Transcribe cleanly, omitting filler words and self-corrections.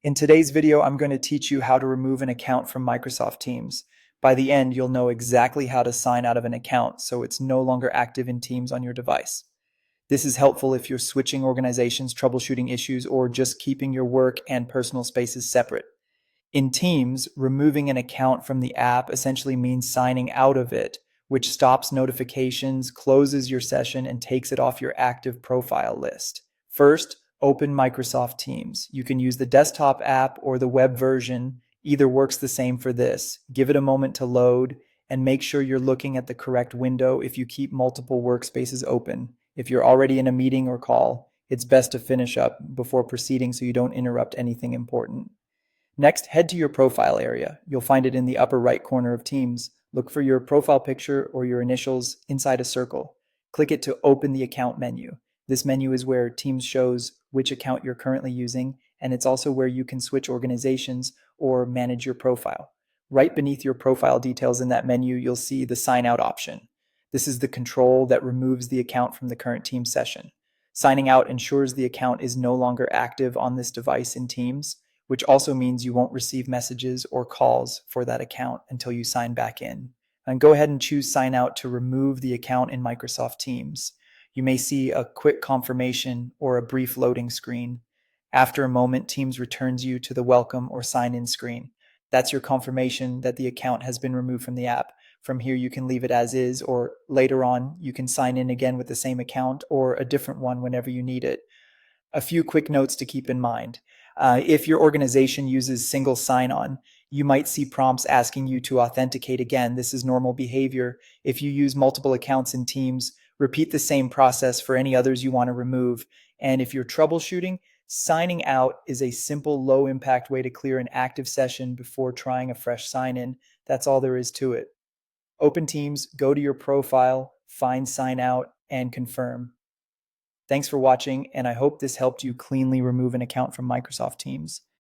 In today's video, I'm going to teach you how to remove an account from Microsoft Teams. By the end, you'll know exactly how to sign out of an account so it's no longer active in Teams on your device. This is helpful if you're switching organizations, troubleshooting issues, or just keeping your work and personal spaces separate. In Teams, removing an account from the app essentially means signing out of it, which stops notifications, closes your session, and takes it off your active profile list. First, open Microsoft Teams. You can use the desktop app or the web version. Either works the same for this. Give it a moment to load and make sure you're looking at the correct window if you keep multiple workspaces open. If you're already in a meeting or call, it's best to finish up before proceeding so you don't interrupt anything important. Next, head to your profile area. You'll find it in the upper right corner of Teams. Look for your profile picture or your initials inside a circle. Click it to open the account menu. This menu is where Teams shows which account you're currently using, and it's also where you can switch organizations or manage your profile. Right beneath your profile details in that menu, you'll see the sign out option. This is the control that removes the account from the current Teams session. Signing out ensures the account is no longer active on this device in Teams, which also means you won't receive messages or calls for that account until you sign back in. And go ahead and choose Sign Out to remove the account in Microsoft Teams. You may see a quick confirmation or a brief loading screen. After a moment, Teams returns you to the Welcome or Sign In screen. That's your confirmation that the account has been removed from the app. From here, you can leave it as is, or later on, you can sign in again with the same account or a different one whenever you need it. A few quick notes to keep in mind. If your organization uses single sign-on, you might see prompts asking you to authenticate again. This is normal behavior. If you use multiple accounts in Teams, repeat the same process for any others you want to remove. And if you're troubleshooting, signing out is a simple, low-impact way to clear an active session before trying a fresh sign-in. That's all there is to it. Open Teams, go to your profile, find sign out, and confirm. Thanks for watching, and I hope this helped you cleanly remove an account from Microsoft Teams.